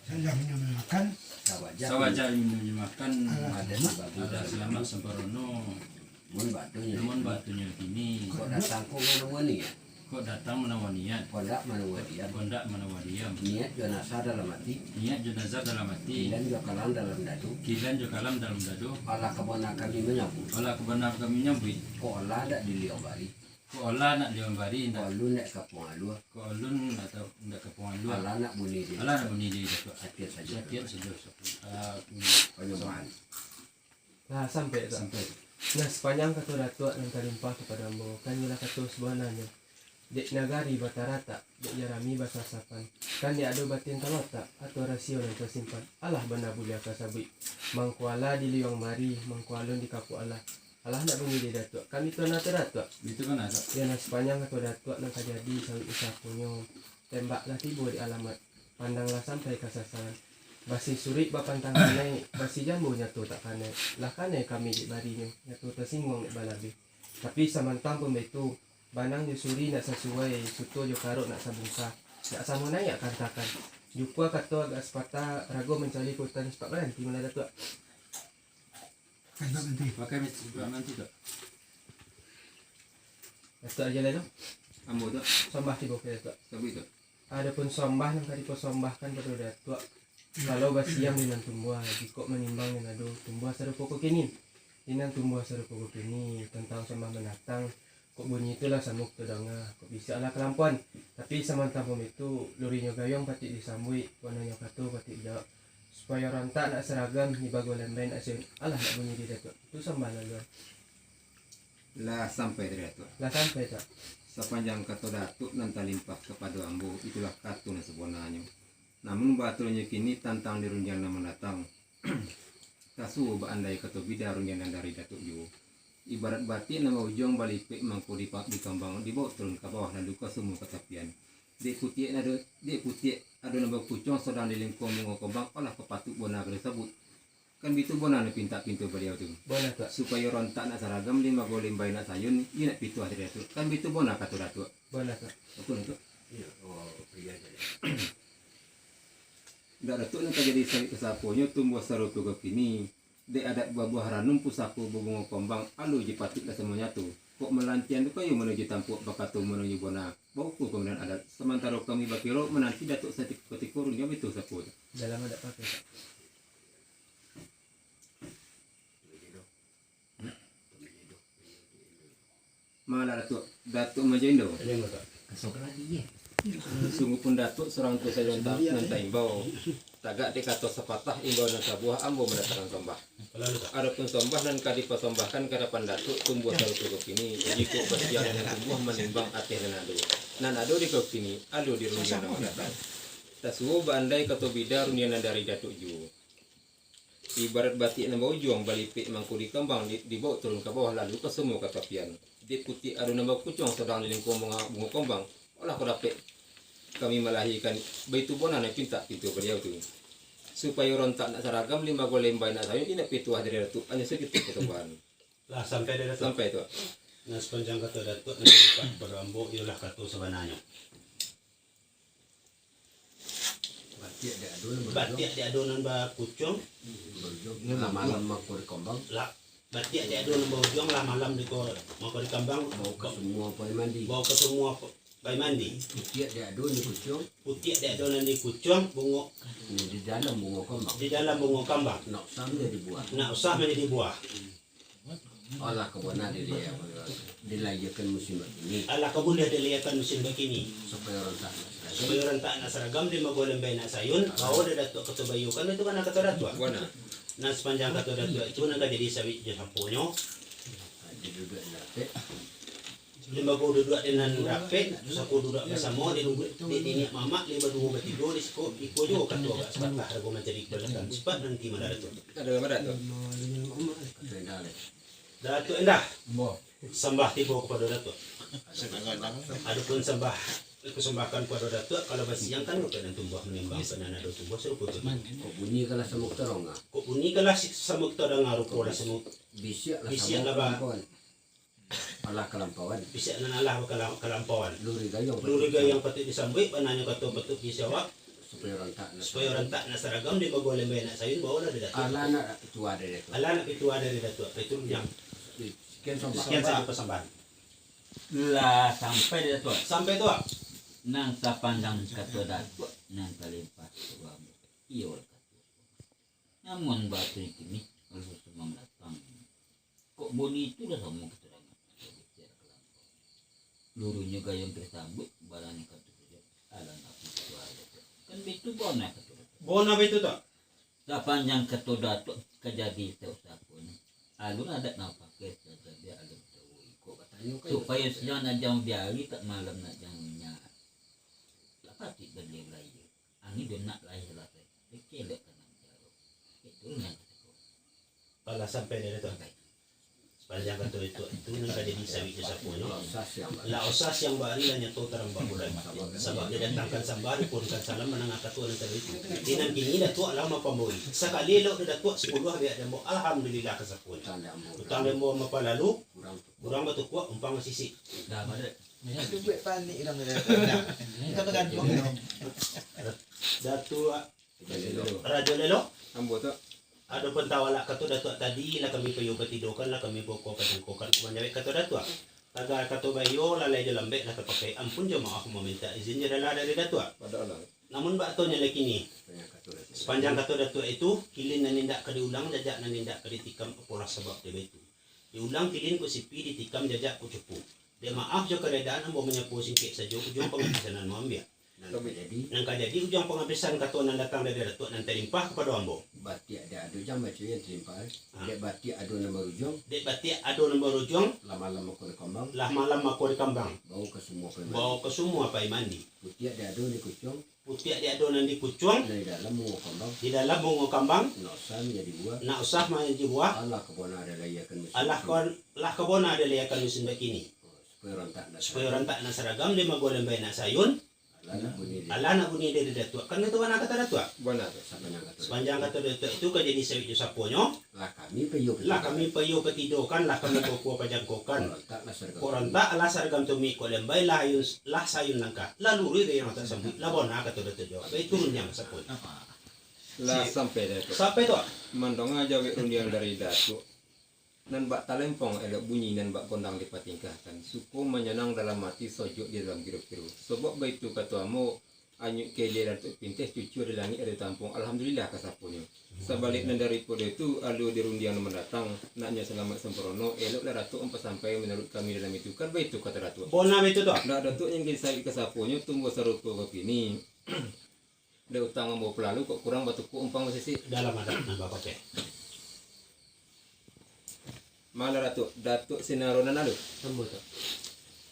Saya menyamakan sawaja menyemakan ada selama semporono mun batunya gini kok datang kok menawani ya kok datang menawanian kondak menawadian kondak menawadiam niat jenazah dalam hati niat jenazah dalam hati dan juga kalam dalam dadu kilan juga kalam dalam dado Allah kebana kami menyambut olah kebenar kami nyambut kok Allah ada di liau bari ko olah nak diambari kok nak lu nek kapung alua ko alun atau ndak kepungan lu Allah nak bunyi dia Allah nak bunyi dia tu sakit saja sakit sedih penyembahan Nah sampai tak. sampai Nah sepanjang kata datuk yang kalimpah kepada ambo kan nila kata sebenarnya dek nagari batarata dek jarami bahasa sapan kan dia ada batin talota atau rasio yang tersimpan Allah benar bulia kasabi mangkuala di liwang mari mangkualun di kapu Allah Allah nak bunyi di datuk kami tu nak datuk itu kan ada ya nah sepanjang kata datuk nak jadi sawit usah punyo tembaklah tiba di alamat pandanglah sampai ke sasaran basi suri bapantang kanai basi jambu nyatu tak kanai lah kanai kami di barinya nyatu tersinggung di balabi tapi samantang pun itu banang suri nak sesuai suto jo karut nak sabungka nak sama naik kantakan jumpa kata agak sepatah ragu mencari hutan sepak berhenti mana datuk kan nanti pakai nanti tak datuk aja lah ambo tak sombah tiba ke datuk tapi tak adapun sombah yang tadi kau sombahkan pada datuk kalau basiam dengan tumbuh jika menimbang dengan ado tumbuh seru pokok kini dengan tumbuh seru pokok kini tentang sombah menatang kok bunyi itulah samuk tedanga kok bisa lah kelampuan tapi samantang pom itu lurinya gayong pati disambui warnanya katu pati jawab supaya orang tak nak seragam ni bago lemben asyik Allah nak bunyi dia tu itu sambal lalu lah sampai dari itu lah sampai tak sepanjang kata datuk nan talimpah kepada ambo itulah kartu sebenarnya namun batulnya kini tantang dirunjang nama datang kasu andai kata bida runjangan dari datuk ju ibarat batin nama ujung balik pek mangko di kambang dibawa turun ke bawah lalu ke semua ketapian dek putih ada nama kucing sedang di lingkung mengokobang olah kepatuk bona tersebut kan itu bona nak pinta pintu beliau tu boleh tak supaya orang tak nak seragam lima golim bayi nak sayun ia nak pitu hari tu kan itu bona kata datuk boleh tak betul itu iya oh iya saja dak datuk nak jadi sari kesapunya tumbuh saru tu kini dek ada buah ranum pusaku bunga kombang alu jipatik lah semuanya tu kok melantian tu kayu menuju tampuk bakatu menuju bona bauku kemudian ada sementara kami bakiro menanti datuk setik kurun jam itu sapu dalam ada pakai tak malah datuk majendo kesok lagi ya sungguh pun datuk seorang tu saja nanti imbau tagak dia kata sepatah imbau dan sabuah ambo mendatangkan sombah adapun sombah dan kadi pasombahkan kadapan datuk tumbuh satu ke sini jika bersiang dengan tumbuh menimbang ateh dan adu nan adu di ke sini adu di rundian nama datang tasuo bandai kata bida rundian dari datuk ju ibarat batik nama ujung balipik mangku di kembang dibawa turun ke bawah lalu ke semua katapian di putih adu nama kucing sedang di lingkung bunga kembang olah kau dapat kami melahirkan baitu bona nak pinta pintu beliau tu supaya orang tak nak seragam lima golem bayi nak sayur ini nak pintu dari datuk hanya segitu ketemuan lah sampai dari datuk sampai tu nah sepanjang kata datuk nanti lipat pada ambo ialah kata sebenarnya batik di adonan ba kucing malam mangko di kambang lah batik di adonan ba ujung lah malam di ko mau di kambang mau ke semua poi mandi bawa ke semua bayi mandi putih dia adu ni kucing putih di adonan di kucing bungo ni di dalam bunga kambang di dalam bungo kambang nak sambil dibuat nak usah menjadi buah olah kebana dia dilayakan musim ini ala kau boleh dilihatkan musim begini supaya orang tak nak seragam. supaya orang tak nak seragam di magolem bayi nak sayun bawa dia datuk kata bayu kan itu kan kata datuk bona nah sepanjang kata datuk itu nak jadi sawit je sampunyo Dia duduk dapat lima kau duduk dengan rapi, terus aku duduk bersama di ini mamak lima dua bertiga di sekolah ikut juga kan dua sepatah aku mencari belakang cepat nanti mana datuk ada apa datuk datuk endah sembah tiba kepada datuk adapun sembah kesembahkan kepada datuk kalau basiang kan bukan tumbuh menimbang penana ada tumbuh serupa tu kok bunyi kalau semuk terong ah kok bunyi kalah samuk tu ada ngaruh pola semuk bisik Bisik lah, Pak. olah kelampauan bisa nanalah kelampauan luri gayung luri yang patut disambut pananya kata patut dijawab supaya orang tak na seragam di magolem bay na sayun bawa dari datuk. ala na itu ada itu Ala na pitua dari datuk. Itu yang sekian sombak sekian saja persembahan. Lah sampai dia tu. Sampai tu. Nang sa pandang kato dato nang kalimpas wa iyo kato. Namun batu ini kalau semang datang. Kok bonito dah sama keterangan. Lurunya gayung tersambut barang kato dia. Ala nak itu ada. Kan betul bona kato. Bona betul tu. Sa panjang kato dato kajadi sa usapon. Alun ada na pakai saja dia alun tawoi ko supaya siya na jang biari tak malam na jang nya. Pati beli lagi. Angin dia nak lahir lahir. Kelak kan jaro. Itu yang Pala sampai dari tu. Sepanjang kata itu nang jadi sawi sa puno. La osas yang bari la nyato tarang bagulan. Sebab dia datangkan sambari pun kan salam menang katuan ng tawi. Dinan kini datuk lama pamoi. Sakali lo datuk 10 biak demo alhamdulillah kasapun. Utang demo mapalalu kurang batu kuat umpang sisi. dah ada. Itu buat panik orang dia. Kita bergantung. Datuk Raja Lelo. Ambo tu. Ada pentawala katu datuk tadi lah kami payo ketidokan lah kami boko kajengkokan kumanyawe katu datuk. Taga katu bayo lalai dalam beg lah terpakai ampun jemaah aku meminta izin jadalah dari datuk. Pada Allah. Namun baktonya lagi ni sepanjang katu datuk itu kilin na nindak ka diulang jajak na nindak ka ditikam apolah sebab dia itu. Diulang kilin ko sipi ditikam jajak ko cupu. Dia maaf jo keredaan ambo menyapu singkit saja ujung pengabisanan mo ambil. Nang kajadi ujung pengabisan katuan datang dari datuk nan terimpah kepada ambo. batik ada adu jam macam yang terimpal dek batik adu nombor ujung Dek batik ado nombor ujung lama-lama kau kembang lah malam mako di kambang. bau ke semua pemain Bawa ke semua pai mandi. putih ada adu di kucung Putih dia ado nan di kucuang dari dalam mau kembang di dalam bunga kambang nosan jadi buah nak usah main di buah. Allah kebona ada lagi akan musim Allah kebona ada liakan musim begini. supaya orang tak nak Supaya orang tak nak seragam dia magolem bay nak sayun. Allah nak bunyi dia Allah nak bunyi dari datuk. Kan itu mana kata datuk? Bona tu. sampai nak kata Sepanjang kata datuk itu kan jadi sawit saponyo. lah kami payu Lah kami payo ketidokan, lah kami kuku pajangkokan. orang tak nak sergap Koran tak lah sargam tumi ko lembay lah yun lah sayun langka. Lalu ri yang tak sambut. Lah bona kata datuk jawab. Bay turun yang sapon. Lah sampai dah tu. Sampai tu. Mandong aja wek rundiang dari datuk. Nan bak talempong elok bunyi nan bak kondang dipatingkahkan. Suku menyenang dalam hati sojok di dalam kiru-kiru. Sebab baitu kata amo anyuk kele dan tu pintih cucu di langit ada tampung. Alhamdulillah kasapunyo. Sebalik nan daripada itu alu di rundiang mendatang naknya selamat sempurna elok lah datuk empat sampai menurut kami dalam itu kan baitu kata datuk. Bona itu tu. Dak datuk yang kisah kasapunyo tumbuh serupa begini. Dah utang ambo pelalu kok kurang batuku umpang sisi. Dalam ada nambah pakai. Malah datuk sinaronan alu. Ambo tu.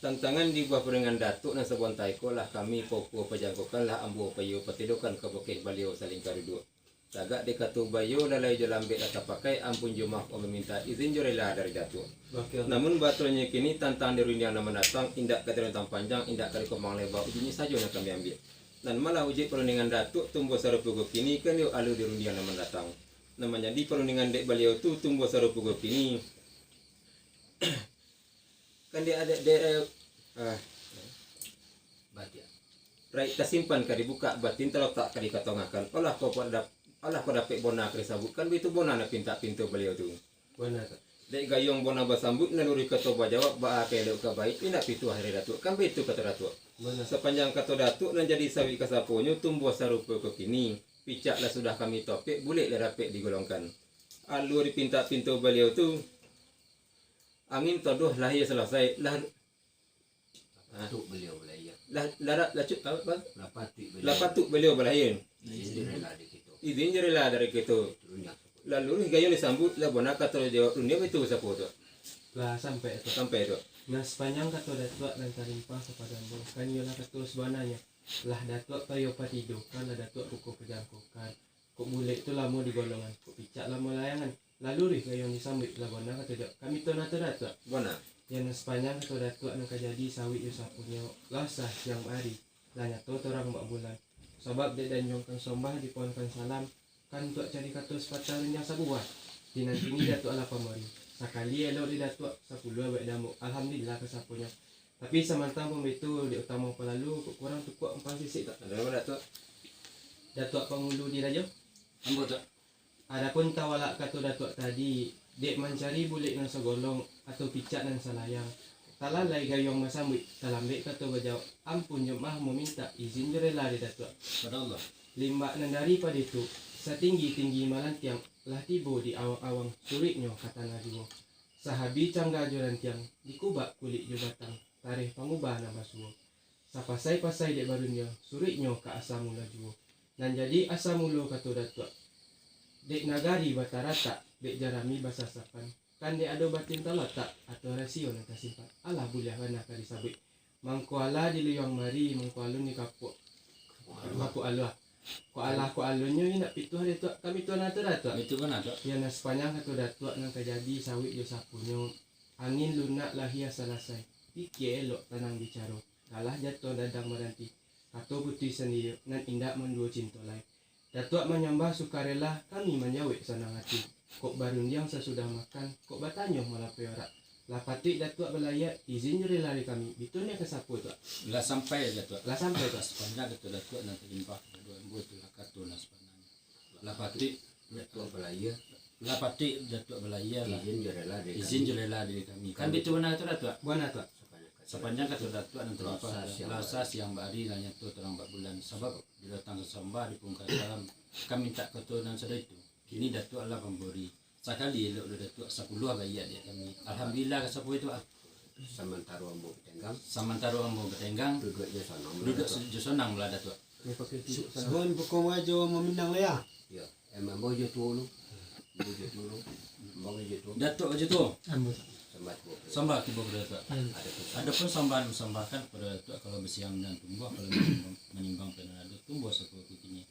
Tantangan di bawah perengan datuk na sabon taiko lah kami popo pajangkokan lah ambo payo patidokan ke bukit baliau saling karudu. Tagak dekatu bayo lalai jalambek kata pakai ampun jumah o meminta izin jorela dari datuk. Wakil. Namun batulnya kini tantang di rundiang nama datang indak kata rentang panjang indak kali komang lebar ujinya saja nak kami ambil. Dan malah uji perundingan datuk tumbuh sarupugo kini kan yo alu di rundiang nama datang. Namanya di perundingan dek baliau tu tumbuh sarupugo kini kan dia ada batik right tersimpan ka dibuka batin terletak ka dikatongakan olah kau dapat bona ka disambut kan itu bona na pinta pintu beliau tu Bona tu. dek gayung bona basambut naluri kata jawab ba ka elok ka baik pindah pitu hari datuk kan itu kata datuk Bona tu. sepanjang kata datuk nan jadi sawi kasaponyo tumbuh sarupa ke kini picak lah sudah kami topik boleh lah dapat digolongkan alur pinta pintu beliau tu angin todoh lahir selesai lah batuk beliau belayar lah cut apa lah patik beliau lah patuk beliau berlahir izin rela di kita izin je rela dari kita turun yang lalu gayung disambut lah bona kata jawab dunia itu siapa tu Lah sampai tu. sampai tu Nah sepanjang kata datuk dan tarimpah kepada ambo kan ialah kata sebenarnya lah datuk payo patidokan lah datuk buku pejangkokan. Kok bulik tu lama di golongan, kok picak lama layangan. Lalu ri gayung disambut lah bona kata jawab. Kami tu nak datuk. bona Yang sepanjang kata datuk nak jadi sawit yo sapunya lasah yang hari. Lah nyato orang mbak bulan. Sebab dia dan jongkan sombah di pohonkan salam kan tuak cari kata sepatah yang sabuah. Di nanti ni datuk ala pamari. Sakali elok di datuk 10 baik damu. Alhamdulillah kesapunya. Tapi semantang pun itu di utama pelalu kurang tu kuat 4 sisi tak. ada mana tu Datuk Pangulu di Rajo. Ambo tu. Adapun tawalak kata datuk tadi, dek mencari bulik nan segolong atau picak nan salayang. Talalai gayong masambut, talambek kata bajau, ampun jemaah meminta izin rela di datuk. Pada Allah. Limbak nan daripada itu, setinggi-tinggi malantiang, lah tibo di awang-awang suriknya kata najuo. Sahabi cangga jorantiang, dikubak kulit jo batang, tarikh pangubah nama suo. Sapasai-pasai dek barunya, suriknya ke asam mula juo. Dan jadi asam mulo kata datuk. Dek nagari batarata, dek jarami basasapan. Kan dek ado batin talata atau rasio nak simpan. Alah buliah kana ka disabit. Mangko ala di liyong mari, mangko alun ni kapok. Kapok alah. Ko alah ko alunnya ina pitu hari tu kami tuan atur datuk. Itu kan ada. Ya nas sepanjang kata datuk nang kajadi sawit jo sapunyo. Angin lunak lahia salasai. Pikir elok tanang bicara. Kalah jatuh dadang meranti. Atau putih sendiri nan indak mendua cinta lain. Datuk menyembah sukarela kami menjawab senang hati. Kok barundiang sesudah makan, kok bertanya malah peorak. Lapati datuk belayar, izin juri lari kami. Bitulnya ke sapu tu. Lah sampai dah tu. Lah sampai tu. Sepanjang kata datuk nanti limpah dua ambo tu lah kata lah sepanjang. Lah pati Datuk Belaya lah pati datuk belayar lah. izin rela dari Izin jelela dari kami. Kan itu mana tu datuk? Buana tu. Sepanjang kata datuk nanti limpah Lasas lasas yang bari nanya tu terang 4 bulan sebab dia datang ke Sambah di pungkas salam kami minta keturunan sudah itu. Kini datuk Allah pemberi. Sekali elok datuk 10 bayar dia kami. Alhamdulillah ke 10 itu sementara ambo tenggang samantara ambo betenggang duduknya sana. duduk senang belah datuk. Ni pakai tiup sana. Sebon pokok aja meminang ya. Ya, emang mau je tu lu. Mau je tu lu. Mau je tu. Datuk aja tu. Ambo. Sembat bu. Sambah tiba kepada datuk. Ada tu. Ada pun sambahan bersambahkan kepada datuk kalau bersiang dan tumbuh kalau menimbang penada tumbuh seperti ini.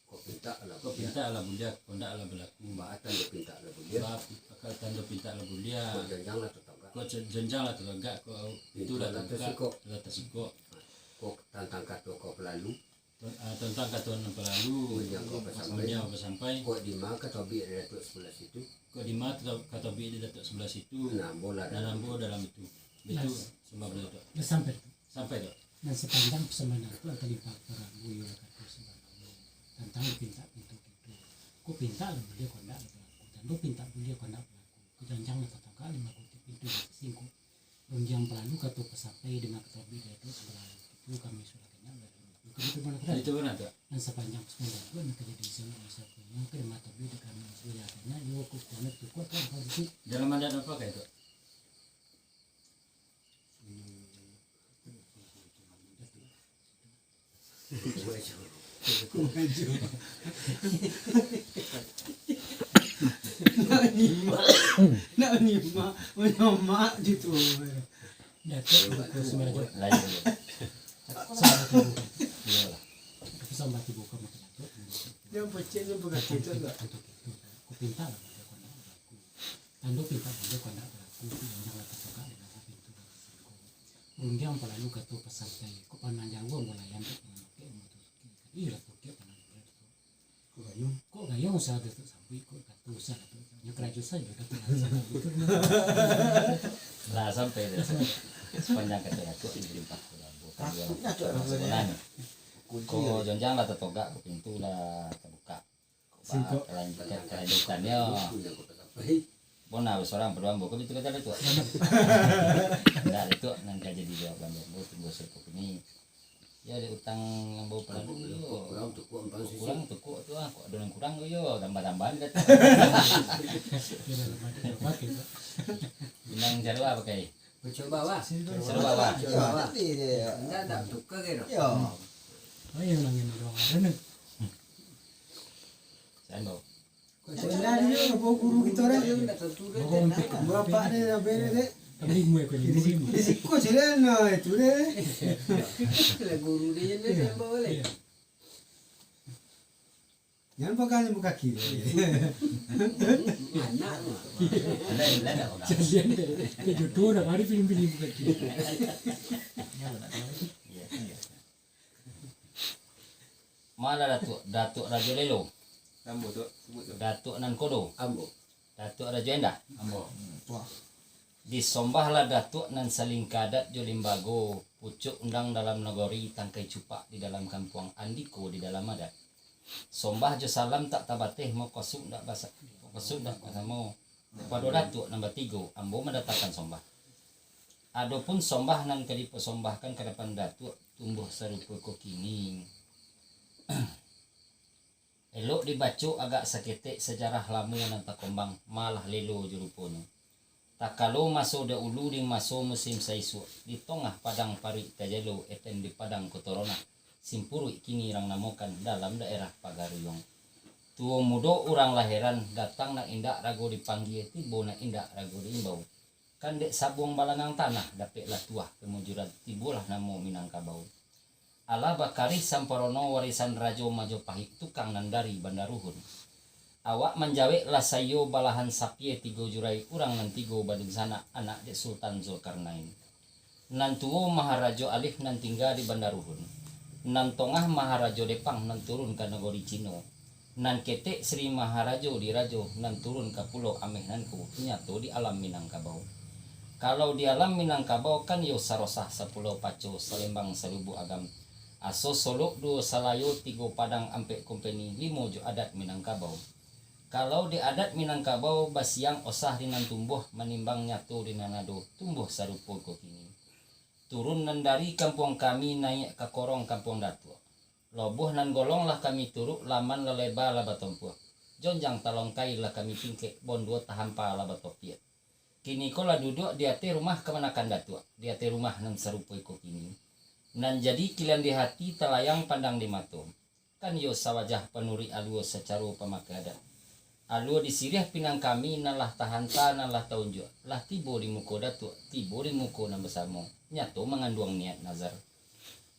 Kau pinta lah. Kau pinta ala bulia, kau ndak ala berlaku. Mbak dia pinta lah dia. Sebab kalau tanda pinta ala bulia, Kau jangan lah tetap. kau jenjang lah teragak, kau itu dah teragak, dah tersikok. Kau tantang kata kau pelalu. Tentang katuan lalu, Yang kau sampai. yang apa sampai, Kau di mana kata bi ada tu sebelah situ. kau di mana kata bi di datuk sebelah situ, Nah, bola dan ambo dalam itu sebab datuk Sampai. sampai tu. Dan sepanjang pesanan itu akan dipakai buyo kata sebenarnya. Tentang pinta pintu. Kau pinta lah dia kau ndak berlaku. Dan kau pinta dia kau ndak berlaku. Kau jangan kata kali mah kau pintu singkong. Yang pelalu kata pesampai dengan ketabi itu sebelah itu kami sudah kenal. Itu mana kata? Itu benar tu. Dan sepanjang pesanan itu nak jadi sama satunya ke mata bida kami sebenarnya yo kau konek tu kau kan itu. Dalam adat apa kayak itu? Nak ni mak gitu. Datuk kau sebenarnya Lain. sama tu. Tapi sama tu bukan macam tu. Dia pecah dia bukan kita tak. Kau pinta lah dia kau nak berlaku. Tanda pinta dia kau nak berlaku. Jangan kata kau dengan pintu dan singkong. Rundiang pelalu kata pesantai. Kau pandang jauh mulai yang tu memakai motor. Iya tu dia pandang jauh. Kau gayung saya tu sampai kau kata usah tu. Yang kerja saja kata Lah sampai dah. Sepanjang kata datuk di limpah bulan. Kau jenjang lah tertogak ke pintu lah terbuka. Singkok. Kelanjutannya. Bona seorang berdua kau itu kata datuk. Enggak itu nanti jadi jawaban bu tunggu serkup ini. Ya ada utang yang bawa peladu yo. Kurang tu kau empat sisi. Kurang tuh kok tuh kok ada yang kurang yo tambah-tambahan kata. Binang jarwa pakai. Coba wah. Seru bawa. Enggak ada tukar ke? Yo. Oh yang nangin doang ada nih. Sando. Sebenarnya bawa guru kita orang. Enggak tentu deh. Bawa untuk Bapak dia bere deh. Tapi gue kau ini. Risiko jalan itu deh. Kalau guru dia ni boleh. Jangan pakai buka kiri. Anak. Ada orang. Jadian deh. Jodoh dah hari film-film buka kiri. Mana Datuk Raja Lelo, Ambo tu sebut tu. Datuk Nankodo, Ambo. Datuk Raja Endah. Ambo. Disombahlah Datuk nan saling kadat jo limbago pucuk undang dalam nagori tangkai cupak di dalam kampung Andiko di dalam adat. sombah jo salam tak tabateh mau kosuk dak basa kosuk dak basa mau pada datuk nombor 3 ambo mendatangkan sombah. Adapun sombah nan kadi persombahkan ke depan datuk tumbuh serupa kokini. Elok dibaca agak saketek sejarah lamu nan tak kombang malah lelo jurupono. Tak kalau masuk dahulu di masuk musim saisu di tengah padang parit tajalo eten di padang kotorona simpuru kini orang namokan dalam daerah Pagaruyong. Tuo mudo orang lahiran datang nak indak rago dipanggil tibo nak indak rago diimbau. Kan dek sabung balangang tanah dapatlah tuah kemujuran tibulah namo Minangkabau. Ala bakari samparono warisan Rajo Majapahit tukang nandari Bandaruhun. Awak menjawek lah sayo balahan sapie 3 jurai urang nan 3 badung sana anak dek Sultan Zulkarnain. Nan tuo Maharajo Alif nan tinggal di Bandaruhun. Nan tongah Maharajo Depang nan turun ke negeri Cino. Nan ketek Sri Maharajo di Rajo nan turun ke pulau Ameh nan ku nyato di alam Minangkabau. Kalau di alam Minangkabau kan yo sarosah 10 paco Salembang Salubu Agam. Aso Solok 2 Salayo 3 Padang Ampek Company 5 jo adat Minangkabau. Kalau di adat Minangkabau basiang osah dinan tumbuh menimbang nyatu di nanado tumbuh sarupo kokini. Turun nan dari kampung kami naik ke korong kampung Datua. Lobuh nan golong lah kami turuk laman leleba laba tompuh. Jonjang talongkai lah kami pingkek bondo tahampa laba topiat. Kini kola duduk di ate rumah kemanakan Datua. Di ate rumah nan sarupo kokini. Nan jadi kilian di hati telayang pandang di mato. Kan yo sawajah penuri aluo secara pemakai adat. Aluo disirih pinang kami nalah tahanta nalah taunjuk. Lah tibo di muko Datuk, tibo di muko nan bersama. Nyato mengandung niat nazar.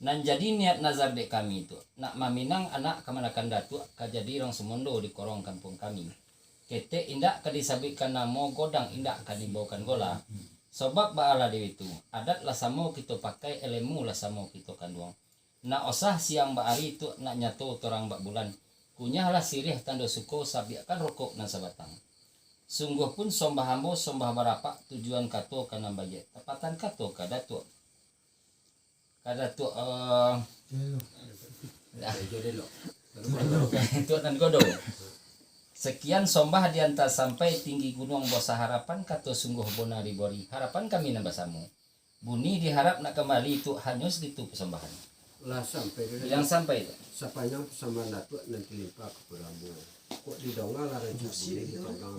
Nan jadi niat nazar dek kami itu. Nak maminang anak kemanakan Datuk kajadi orang semondo di korong kampung kami. Kete indak kadisabitkan namo godang indak kadibaukan gola. Sebab baala dewi itu. Adat lah samo kita pakai elemu lah samo kita kanduang. Nak osah siang baari itu nak nyato torang bak bulan. Kunyahlah sirih tanda suko sabiakan rokok nan sabatang. Sungguh pun sombah hambo sombah barapak tujuan kato kana bajet. Tepatan kato ka Datuk. Ka Datuk Datuk nan godo. Sekian sombah diantar sampai tinggi gunung Bosa Harapan kato sungguh bona dibori. Harapan kami nambasamu. Buni diharap nak kembali itu hanyus itu persembahan. Lah sampai Yang sampai itu. sepanjang sama Datuk nanti limpah ke Puramu. Kok di dongal lah raja boleh di dongal.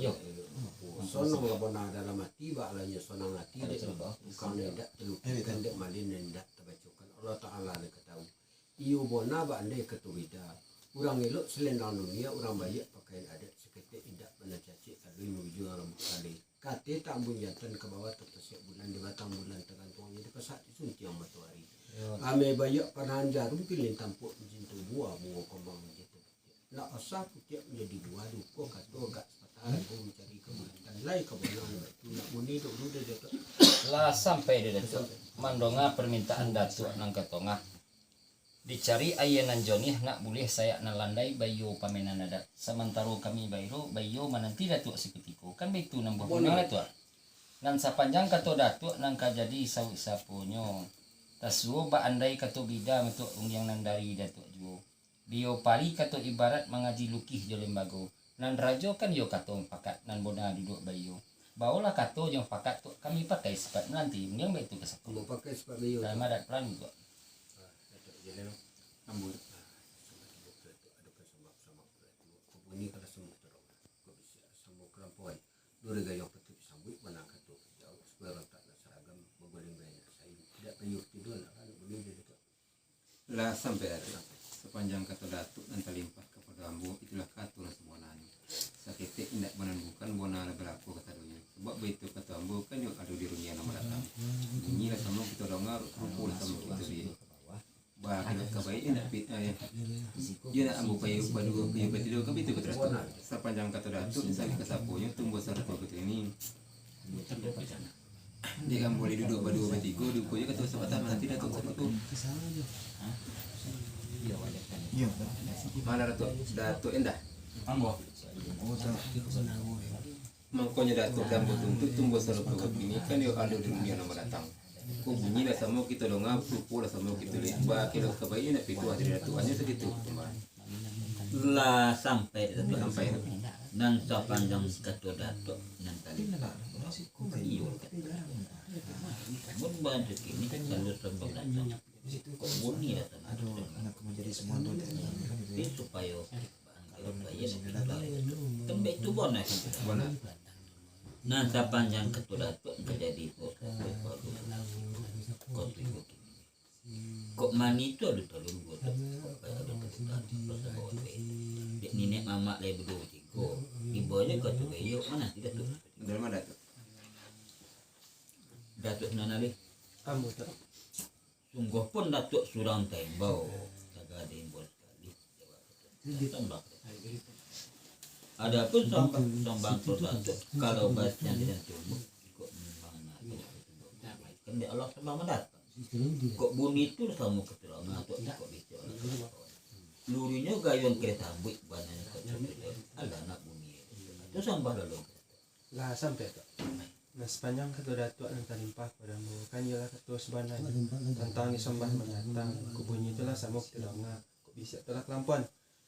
Sonong labona dalam hati bakalanya sonong hati dek. Bukan nendak telukan dek malin nendak terbacukan. Allah Ta'ala ada ketahui. Iyo bona ba andai ketuwida. Urang elok selendang dunia urang banyak pakaian adat seketik indak pernah cacik kadui menuju orang bukali. Kate tak bunjatan ke bawah terpesiak bulan di batang bulan tergantung di pesat disunti yang matahari. Ame banyak panahan jarum pilih tampuk mencintu buah bunga kembang gitu. Nak asah putiak menjadi dua duko kato agak sepataran pun mencari kebulan lai kebulan itu nak muni duk dulu dia tu. Lah sampai di Datuk. Mandonga permintaan Datuk nang ketongah. Dicari ayanan jonih nak boleh saya nalandai bayo pamenan adat. Sementara kami bayo menanti Datuk seketika. Kan begitu nang buah Datuk. Nan sapanjang kato Datuk nang kajadi sawi sapunyo. Tasuo ba andai kato bida metu ungyang nan dari Datuk juo. Bio pari kato ibarat mengaji lukih jo lembago. Nan rajo kan yo kato pakat nan bona duduk bayo. Baolah kato yang pakat tu kami pakai sepat nanti ungyang begitu kesakut. Mau pakai sebab bayu. Dalam adat pelan tu. Ambul. Ini kalau semua terong. Kau bisa semua kelampuan. Dua gayung petik sambut mana kato jauh supaya orang tak nak seragam berguling banyak. Saya tidak payuh tidur nak kan boleh dia dekat. Lah sampai ada sepanjang kata Datuk dan terlimpah kepada ambo itulah katul semua nani. Saketik indak menentukan bona berlaku kata dunia. Sebab begitu kata ambo kan yuk ada di dunia nama datang. Ini lah sama kita dengar rumpul sama kita dia. Bah kita kebaik indak pit dia nak ambo payu padu payu petido ke itu terus. Sepanjang kata Datuk sampai ke sapunya tumbuh sarap kita ini. Dia kan boleh duduk berdua bertiga, duduk je kata sebatan mana tidak Datuk satu. Mana Datuk Endah? Ambo. Mangkonya Datuk dan betul tumbuh sarap ini kan dia ada di dunia nama datang. Kau bunyi lah sama kita dongap, pukul lah sama kita lihat. Bah kita kebaiknya nak pitu hati Datuk hanya segitu. lah sampai nang sepanjang kata datuk nang kali iyo bantu kini kalau sembah datang kok murni datang Anak menjadi semua tuh. ini supaya tembak tu bona nang sepanjang kata datuk terjadi kok mani tu ada tolong buat dek nenek mama le berdua tiga ibunya kau tu kayu mana tidak tu Dari mana Datuk? datuk nana le Kamu tak? sungguh pun datuk surang tembau jaga ada yang buat sekali tambah ada pun sambang tu datuk kalau bahasnya tidak cuma kok mana kan dia Allah sembah mendatang kok bunyi itu sama keterangan tu kok bicara lurunya gayung kereta buik banyak ada anak bunyi itu sambah lalu Lah sampai tak? Nah sepanjang kata datuk yang terlimpah padamu kan ialah ketua sebenarnya tentang disembah mendatang kubunyi itulah sama keterangan kok bisa telah kelampuan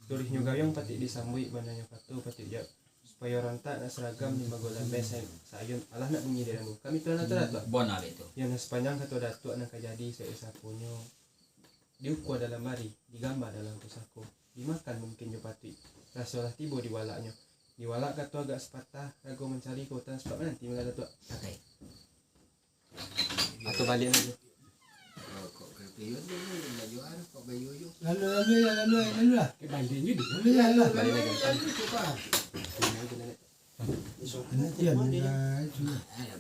turihnya gayung patik disambui bananya patuh patik jap supaya orang tak nak seragam di magolan besen sayun alah nak bunyi dirimu kami telah nak datuk bon ada itu yang sepanjang kata datuk nak kajadi saya sapunya diukur dalam mari digambar dalam pusako dimakan mungkin jo patik rasalah tiba di walaknya diwalak kata agak sepatah ragu mencari keutan sebab nanti mula datuk pakai atau balik lagi kok kerpion tu baju ada kok baju yo Lalu lah. Ke balik ni dia. balik lagi itu kan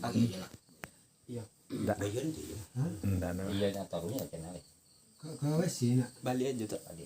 bagi je lah iya nak taruhnya kenal Kau sih nak balik aja tak balik